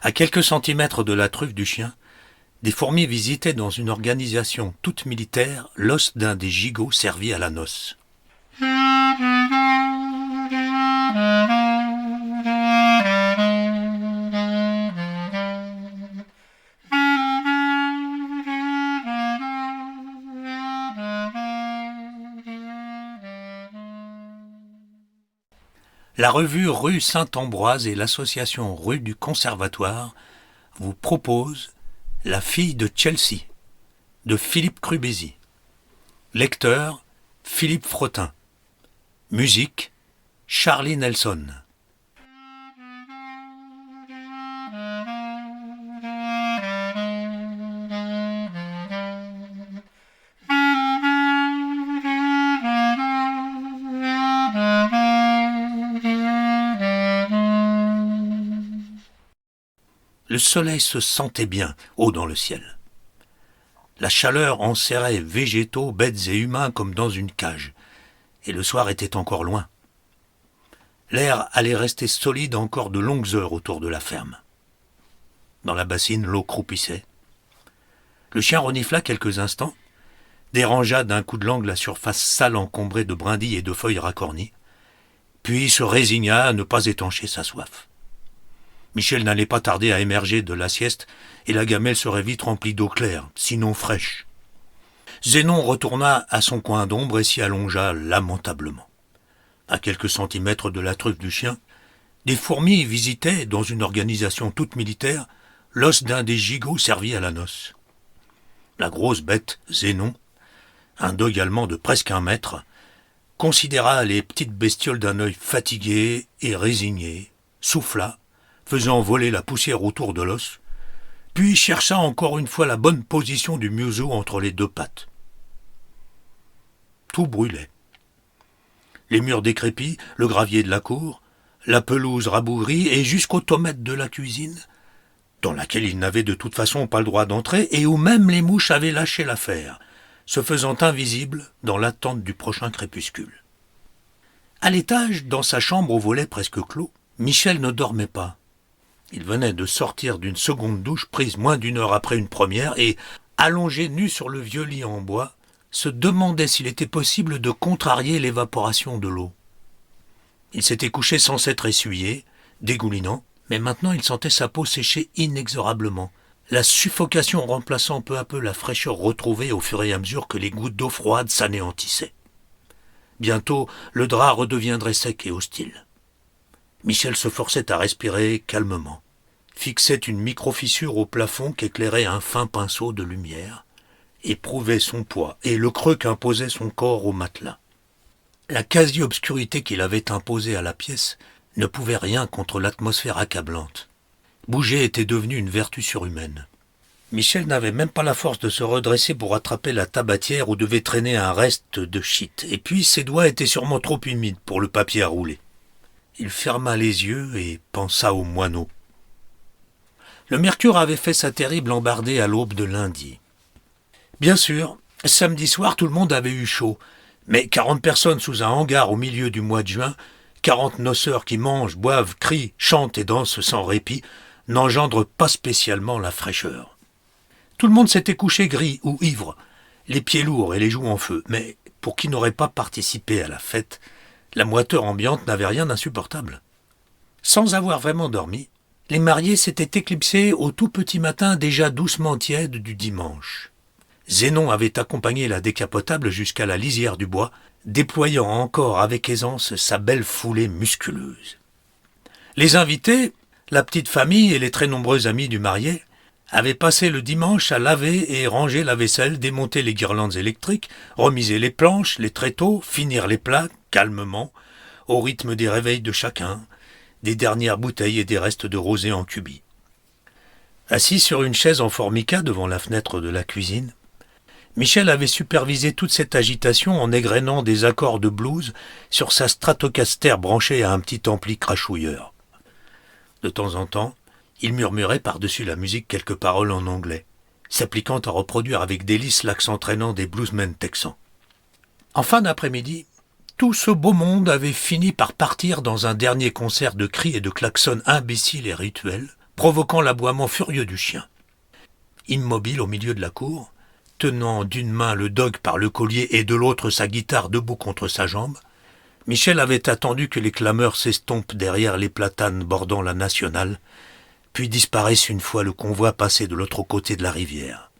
À quelques centimètres de la truffe du chien, des fourmis visitaient dans une organisation toute militaire l'os d'un des gigots servis à la noce. La revue Rue Saint-Ambroise et l'association Rue du Conservatoire vous proposent La fille de Chelsea de Philippe Crubézy. Lecteur Philippe Frottin. Musique Charlie Nelson. Le soleil se sentait bien haut dans le ciel. La chaleur enserrait végétaux, bêtes et humains comme dans une cage, et le soir était encore loin. L'air allait rester solide encore de longues heures autour de la ferme. Dans la bassine, l'eau croupissait. Le chien renifla quelques instants, dérangea d'un coup de langue la surface sale encombrée de brindilles et de feuilles racornies, puis se résigna à ne pas étancher sa soif. Michel n'allait pas tarder à émerger de la sieste et la gamelle serait vite remplie d'eau claire, sinon fraîche. Zénon retourna à son coin d'ombre et s'y allongea lamentablement. À quelques centimètres de la truffe du chien, des fourmis visitaient, dans une organisation toute militaire, l'os d'un des gigots servis à la noce. La grosse bête, Zénon, un dog allemand de presque 1 mètre, considéra les petites bestioles d'un œil fatigué et résigné, souffla, faisant voler la poussière autour de l'os, puis chercha encore une fois la bonne position du museau entre les 2 pattes. Tout brûlait. Les murs décrépits, le gravier de la cour, la pelouse rabougrie et jusqu'aux tomates de la cuisine, dans laquelle il n'avait de toute façon pas le droit d'entrer et où même les mouches avaient lâché l'affaire, se faisant invisibles dans l'attente du prochain crépuscule. À l'étage, dans sa chambre au volet presque clos, Michel ne dormait pas. Il venait de sortir d'une seconde douche prise moins d'1 heure après une première et, allongé nu sur le vieux lit en bois, se demandait s'il était possible de contrarier l'évaporation de l'eau. Il s'était couché sans s'être essuyé, dégoulinant, mais maintenant il sentait sa peau sécher inexorablement, la suffocation remplaçant peu à peu la fraîcheur retrouvée au fur et à mesure que les gouttes d'eau froide s'anéantissaient. Bientôt, le drap redeviendrait sec et hostile. Michel se forçait à respirer calmement, fixait une micro-fissure au plafond qu'éclairait un fin pinceau de lumière, éprouvait son poids et le creux qu'imposait son corps au matelas. La quasi-obscurité qu'il avait imposée à la pièce ne pouvait rien contre l'atmosphère accablante. Bouger était devenu une vertu surhumaine. Michel n'avait même pas la force de se redresser pour attraper la tabatière où devait traîner un reste de shit, et puis ses doigts étaient sûrement trop humides pour le papier à rouler. Il ferma les yeux et pensa au moineau. Le mercure avait fait sa terrible embardée à l'aube de lundi. Bien sûr, samedi soir, tout le monde avait eu chaud, mais 40 personnes sous un hangar au milieu du mois de juin, 40 noceurs qui mangent, boivent, crient, chantent et dansent sans répit, n'engendrent pas spécialement la fraîcheur. Tout le monde s'était couché gris ou ivre, les pieds lourds et les joues en feu, mais pour qui n'aurait pas participé à la fête, la moiteur ambiante n'avait rien d'insupportable. Sans avoir vraiment dormi, les mariés s'étaient éclipsés au tout petit matin déjà doucement tiède du dimanche. Zénon avait accompagné la décapotable jusqu'à la lisière du bois, déployant encore avec aisance sa belle foulée musculeuse. Les invités, la petite famille et les très nombreux amis du marié, avaient passé le dimanche à laver et ranger la vaisselle, démonter les guirlandes électriques, remiser les planches, les tréteaux, finir les plats, calmement, au rythme des réveils de chacun, des dernières bouteilles et des restes de rosé en cubis. Assis sur une chaise en formica devant la fenêtre de la cuisine, Michel avait supervisé toute cette agitation en égrenant des accords de blues sur sa Stratocaster branchée à un petit ampli crachouilleur. De temps en temps, il murmurait par-dessus la musique quelques paroles en anglais, s'appliquant à reproduire avec délice l'accent traînant des bluesmen texans. En fin d'après-midi, tout ce beau monde avait fini par partir dans un dernier concert de cris et de klaxons imbéciles et rituels provoquant l'aboiement furieux du chien. Immobile au milieu de la cour, tenant d'une main le dog par le collier et de l'autre sa guitare debout contre sa jambe, Michel avait attendu que les clameurs s'estompent derrière les platanes bordant la nationale, puis disparaissent une fois le convoi passé de l'autre côté de la rivière.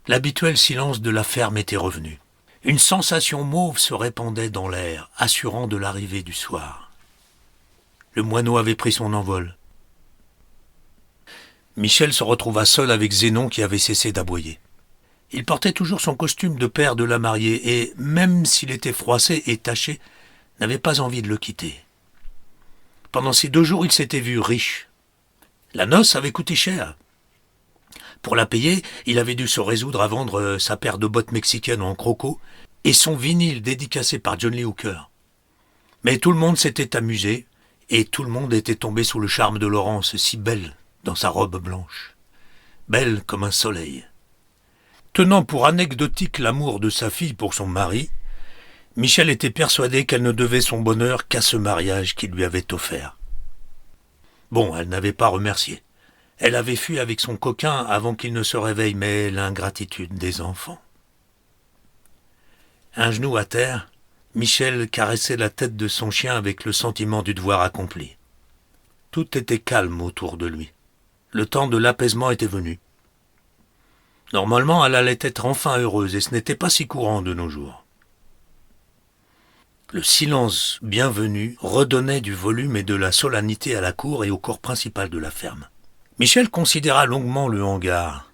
L'habituel silence de la ferme était revenu. Une sensation mauve se répandait dans l'air, assurant de l'arrivée du soir. Le moineau avait pris son envol. Michel se retrouva seul avec Zénon qui avait cessé d'aboyer. Il portait toujours son costume de père de la mariée et, même s'il était froissé et taché, n'avait pas envie de le quitter. Pendant ces 2 jours, il s'était vu riche. La noce avait coûté cher. Pour la payer, il avait dû se résoudre à vendre sa paire de bottes mexicaines en croco et son vinyle dédicacé par John Lee Hooker. Mais tout le monde s'était amusé et tout le monde était tombé sous le charme de Laurence, si belle dans sa robe blanche, belle comme un soleil. Tenant pour anecdotique l'amour de sa fille pour son mari, Michel était persuadé qu'elle ne devait son bonheur qu'à ce mariage qu'il lui avait offert. Bon, elle n'avait pas remercié. Elle avait fui avec son coquin avant qu'il ne se réveille, mais l'ingratitude des enfants. Un genou à terre, Michel caressait la tête de son chien avec le sentiment du devoir accompli. Tout était calme autour de lui. Le temps de l'apaisement était venu. Normalement, elle allait être enfin heureuse, et ce n'était pas si courant de nos jours. Le silence bienvenu redonnait du volume et de la solennité à la cour et au corps principal de la ferme. Michel considéra longuement le hangar.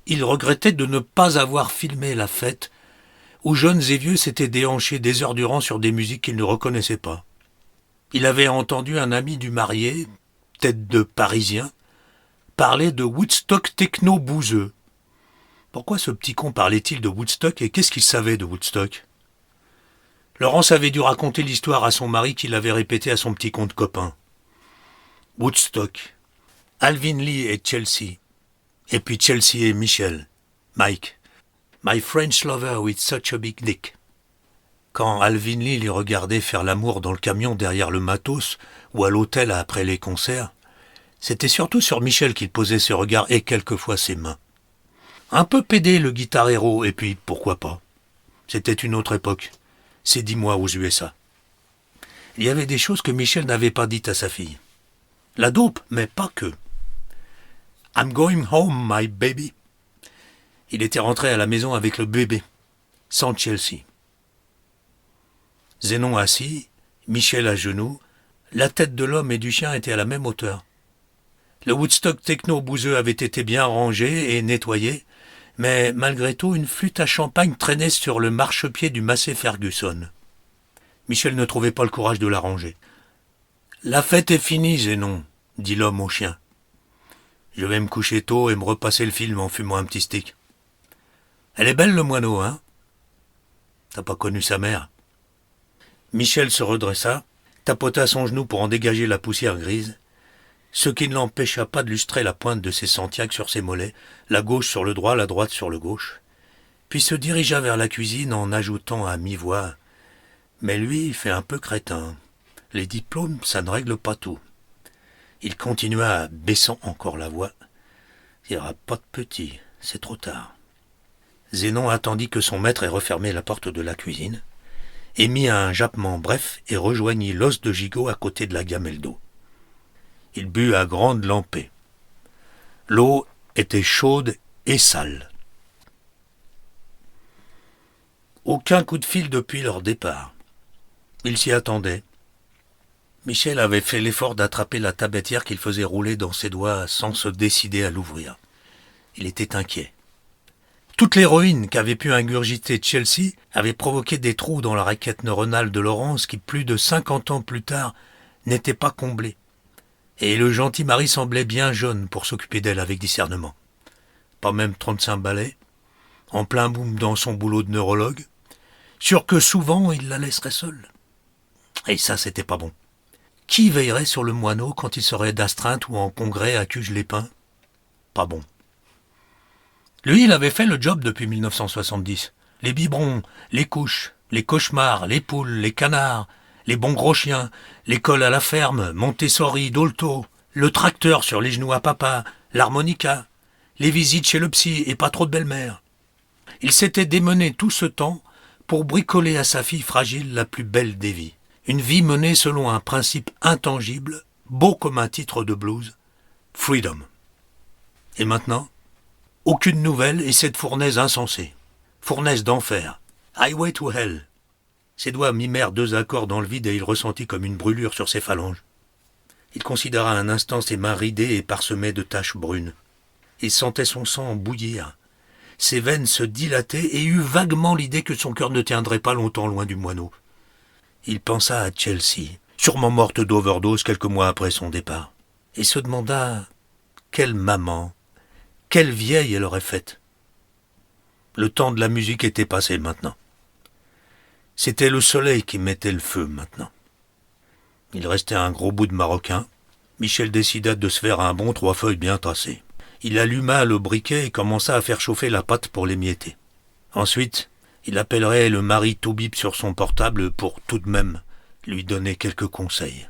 Il regrettait de ne pas avoir filmé la fête où jeunes et vieux s'étaient déhanchés des heures durant sur des musiques qu'ils ne reconnaissaient pas. Il avait entendu un ami du marié, tête de Parisien, parler de Woodstock techno-bouseux. Pourquoi ce petit con parlait-il de Woodstock et qu'est-ce qu'il savait de Woodstock ? Laurence avait dû raconter l'histoire à son mari qui l'avait répétée à son petit conte copain. Woodstock, Alvin Lee et Chelsea, et puis Chelsea et Michel, Mike, My French lover with such a big dick. Quand Alvin Lee les regardait faire l'amour dans le camion derrière le matos ou à l'hôtel après les concerts, c'était surtout sur Michel qu'il posait ses regards et quelquefois ses mains. Un peu pédé le guitar-héros, et puis pourquoi pas. C'était une autre époque. C'est 10 mois aux USA. Il y avait des choses que Michel n'avait pas dites à sa fille. La dope, mais pas que. I'm going home, my baby. Il était rentré à la maison avec le bébé, sans Chelsea. Zénon assis, Michel à genoux, la tête de l'homme et du chien était à la même hauteur. Le Woodstock techno-bouseux avait été bien rangé et nettoyé, mais malgré tout, une flûte à champagne traînait sur le marchepied du Massey Ferguson. Michel ne trouvait pas le courage de la ranger. « La fête est finie, Zénon, » dit l'homme au chien. « Je vais me coucher tôt et me repasser le film en fumant un petit stick. »« Elle est belle, le moineau, hein ? T'as pas connu sa mère ?» Michel se redressa, tapota son genou pour en dégager la poussière grise, ce qui ne l'empêcha pas de lustrer la pointe de ses Santiago sur ses mollets, la gauche sur le droit, la droite sur le gauche, puis se dirigea vers la cuisine en ajoutant à mi-voix « Mais lui, il fait un peu crétin. Les diplômes, ça ne règle pas tout. » Il continua, baissant encore la voix « Il n'y aura pas de petit, c'est trop tard. » Zénon attendit que son maître ait refermé la porte de la cuisine, émit un jappement bref et rejoignit l'os de gigot à côté de la gamelle d'eau. Il but à grande lampée. L'eau était chaude et sale. Aucun coup de fil depuis leur départ. Il s'y attendait. Michel avait fait l'effort d'attraper la tabatière qu'il faisait rouler dans ses doigts sans se décider à l'ouvrir. Il était inquiet. Toute l'héroïne qu'avait pu ingurgiter Chelsea avait provoqué des trous dans la raquette neuronale de Laurence qui, plus de 50 ans plus tard, n'étaient pas comblés. Et le gentil mari semblait bien jeune pour s'occuper d'elle avec discernement. Pas même 35 balais, en plein boom dans son boulot de neurologue, sûr que souvent il la laisserait seule. Et ça, c'était pas bon. Qui veillerait sur le moineau quand il serait d'astreinte ou en congrès à Cuges-les-Pins ? Pas bon. Lui, il avait fait le job depuis 1970. Les biberons, les couches, les cauchemars, les poules, les canards, les bons gros chiens, l'école à la ferme, Montessori, Dolto, le tracteur sur les genoux à papa, l'harmonica, les visites chez le psy et pas trop de belle-mère. Il s'était démené tout ce temps pour bricoler à sa fille fragile la plus belle des vies. Une vie menée selon un principe intangible, beau comme un titre de blues, Freedom. Et maintenant, aucune nouvelle et cette fournaise insensée. Fournaise d'enfer. Highway to Hell. Ses doigts mimèrent 2 accords dans le vide et il ressentit comme une brûlure sur ses phalanges. Il considéra un instant ses mains ridées et parsemées de taches brunes. Il sentait son sang bouillir. Ses veines se dilataient et eut vaguement l'idée que son cœur ne tiendrait pas longtemps loin du moineau. Il pensa à Chelsea, sûrement morte d'overdose quelques mois après son départ, et se demanda quelle maman, quelle vieille elle aurait faite. Le temps de la musique était passé maintenant. C'était le soleil qui mettait le feu maintenant. Il restait un gros bout de maroquin. Michel décida de se faire un bon 3 feuilles bien tracé. Il alluma le briquet et commença à faire chauffer la pâte pour l'émietter. Ensuite, il appellerait le mari Toubib sur son portable pour tout de même lui donner quelques conseils.